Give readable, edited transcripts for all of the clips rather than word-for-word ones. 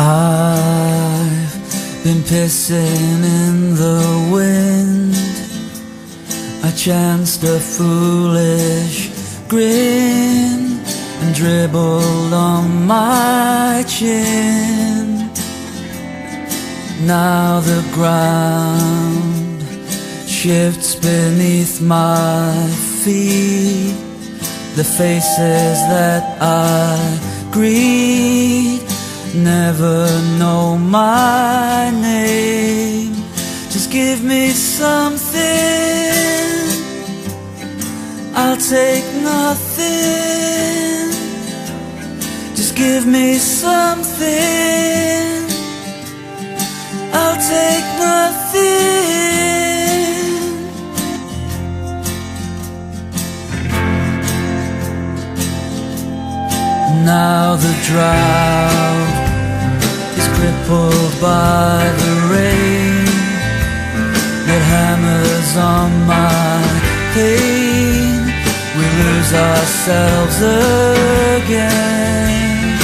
I've been pissing in the wind. I chanced a foolish grin and dribbled on my chin. Now the ground shifts beneath my feet. The faces that I greet never know my name. Just give me something, I'll take nothing. Just give me something, I'll take nothing. Now the drought is crippled by the rain that hammers on my pain. We lose ourselves again,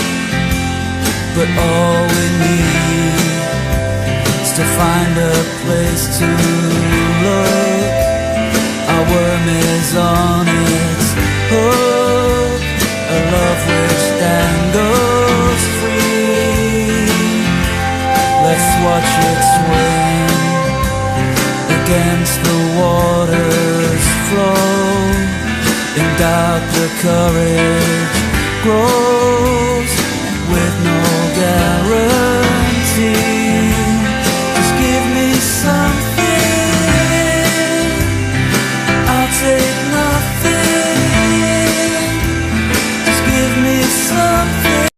but all we need is to find a place to look. Our worm is on its hook, a love which dangles free. Let's watch it swim against the water's flow. In doubt the courage grows with no guarantee. Just give me something, I'll take nothing. Just give me something.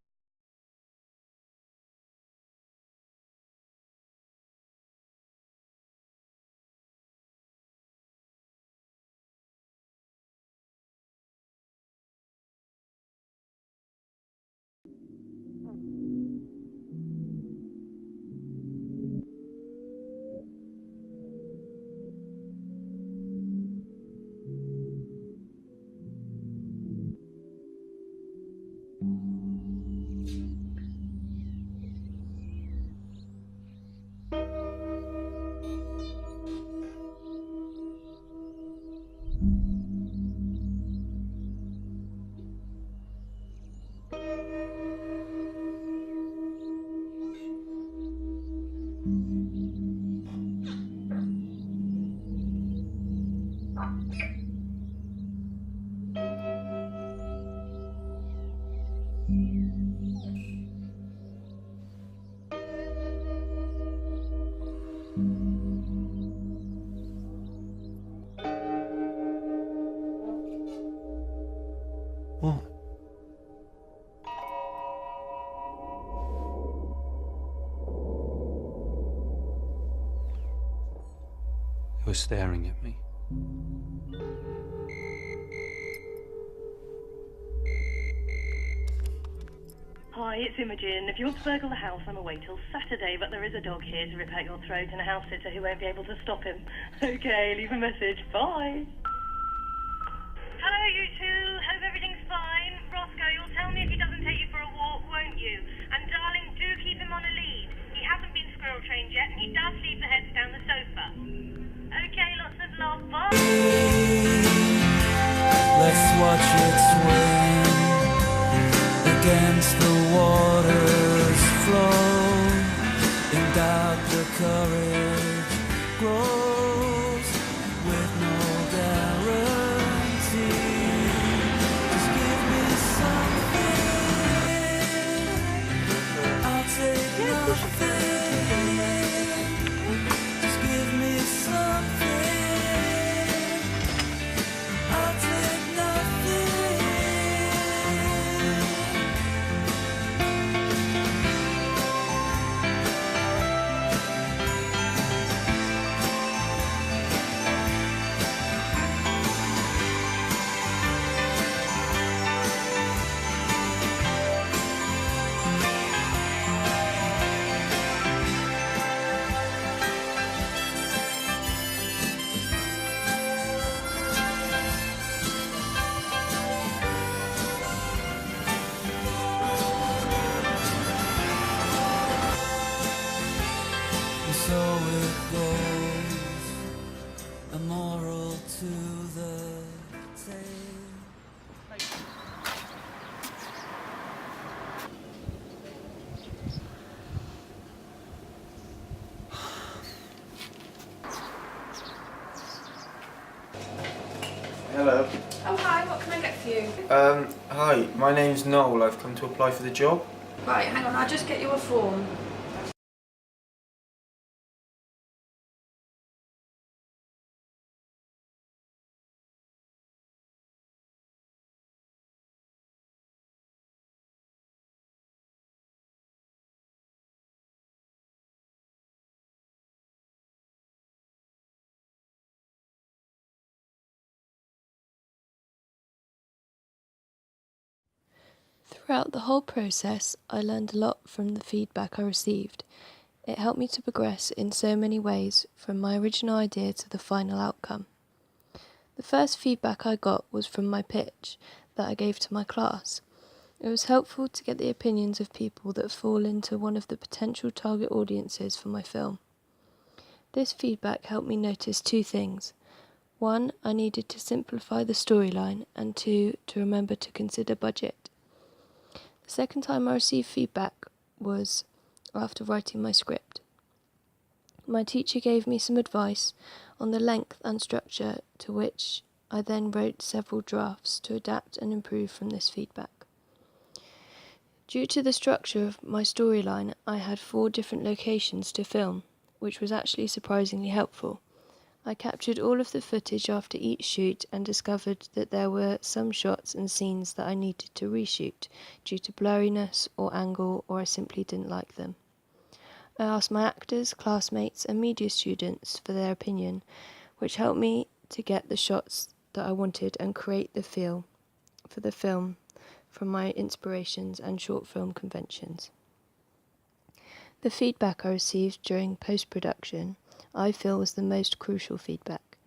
What? You were staring at me. Hi, it's Imogen. If you want to burgle the house, I'm away till Saturday, but there is a dog here to rip out your throat and a house sitter who won't be able to stop him. Okay, leave a message. Bye. Hello, you two. Hope everything's fine. Roscoe, you'll tell me if he doesn't take you for a walk, won't you? And darling, do keep him on a lead. He hasn't been squirrel trained yet, and he does leave the heads down the sofa. Okay, lots of love. Bye. Let's watch it swim against the water's flow. In doubt the courage grows with no guarantee. Just give me something, I'll take nothing. Just give me something, I'll take nothing. a moral to the tale. Hello. Oh, hi, what can I get for you? Hi, my name's Noel. I've come to apply for the job. Right, hang on, I'll just get you a form. Throughout the whole process, I learned a lot from the feedback I received. It helped me to progress in so many ways, from my original idea to the final outcome. The first feedback I got was from my pitch that I gave to my class. It was helpful to get the opinions of people that fall into one of the potential target audiences for my film. This feedback helped me notice two things. One, I needed to simplify the storyline, and two, to remember to consider budget. The second time I received feedback was after writing my script. My teacher gave me some advice on the length and structure, to which I then wrote several drafts to adapt and improve from this feedback. Due to the structure of my storyline, I had 4 different locations to film, which was actually surprisingly helpful. I captured all of the footage after each shoot and discovered that there were some shots and scenes that I needed to reshoot due to blurriness or angle, or I simply didn't like them. I asked my actors, classmates and media students for their opinion, which helped me to get the shots that I wanted and create the feel for the film from my inspirations and short film conventions. The feedback I received during post-production I feel was the most crucial feedback.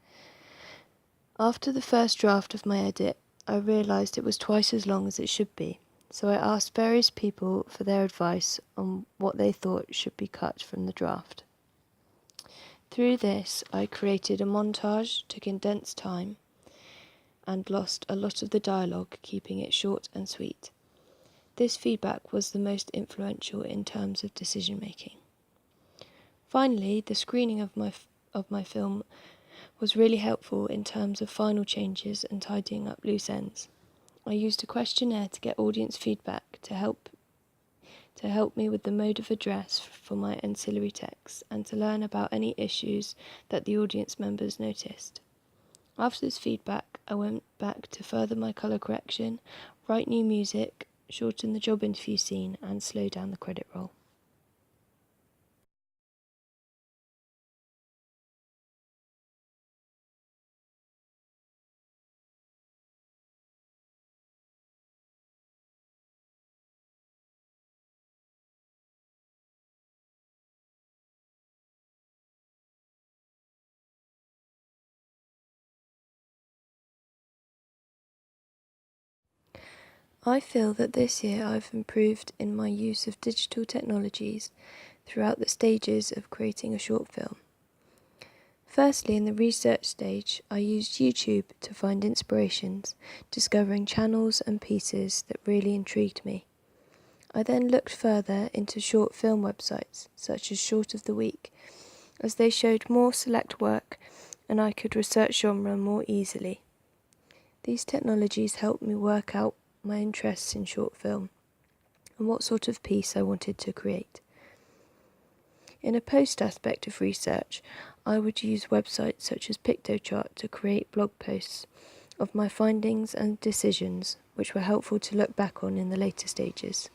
After the first draft of my edit, I realised it was twice as long as it should be, so I asked various people for their advice on what they thought should be cut from the draft. Through this, I created a montage to condense time and lost a lot of the dialogue, keeping it short and sweet. This feedback was the most influential in terms of decision making. Finally, the screening of my film was really helpful in terms of final changes and tidying up loose ends. I used a questionnaire to get audience feedback to help me with the mode of address for my ancillary text and to learn about any issues that the audience members noticed. After this feedback, I went back to further my colour correction, write new music, shorten the job interview scene and slow down the credit roll. I feel that this year I've improved in my use of digital technologies throughout the stages of creating a short film. Firstly, in the research stage, I used YouTube to find inspirations, discovering channels and pieces that really intrigued me. I then looked further into short film websites, such as Short of the Week, as they showed more select work and I could research genre more easily. These technologies helped me work out my interests in short film and what sort of piece I wanted to create. In a post aspect of research, I would use websites such as Pictochart to create blog posts of my findings and decisions, which were helpful to look back on in the later stages.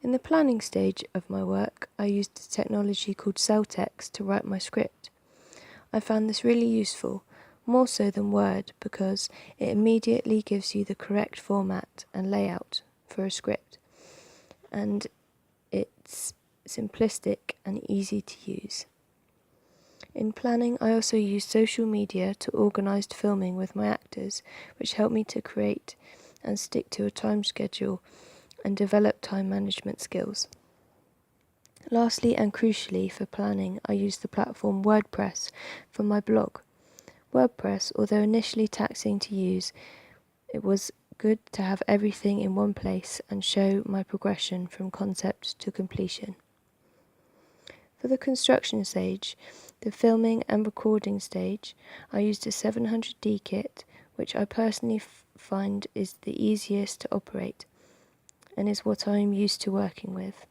In the planning stage of my work, I used a technology called Celltext to write my script. I found this really useful, more so than Word, because it immediately gives you the correct format and layout for a script, and it's simplistic and easy to use. In planning, I also used social media to organise filming with my actors, which helped me to create and stick to a time schedule and develop time management skills. Lastly and crucially for planning, I use the platform WordPress for my blog. WordPress, although initially taxing to use, it was good to have everything in one place and show my progression from concept to completion. For the construction stage, the filming and recording stage, I used a 700D kit, which I personally find is the easiest to operate and is what I am used to working with.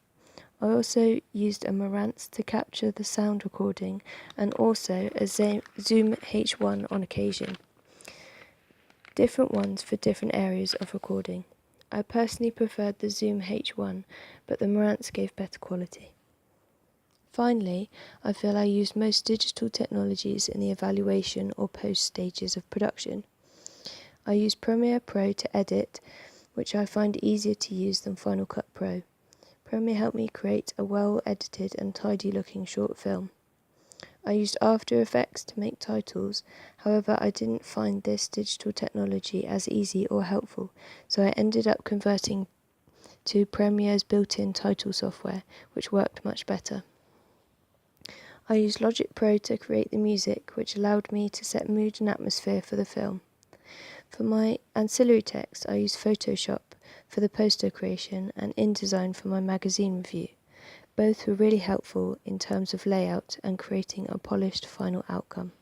I also used a Marantz to capture the sound recording and also a Zoom H1 on occasion. Different ones for different areas of recording. I personally preferred the Zoom H1, but the Marantz gave better quality. Finally, I feel I used most digital technologies in the evaluation or post stages of production. I use Premiere Pro to edit, which I find easier to use than Final Cut Pro. Premiere helped me create a well-edited and tidy-looking short film. I used After Effects to make titles, however I didn't find this digital technology as easy or helpful, so I ended up converting to Premiere's built-in title software, which worked much better. I used Logic Pro to create the music, which allowed me to set mood and atmosphere for the film. For my ancillary text, I used Photoshop for the poster creation and InDesign for my magazine review. Both were really helpful in terms of layout and creating a polished final outcome.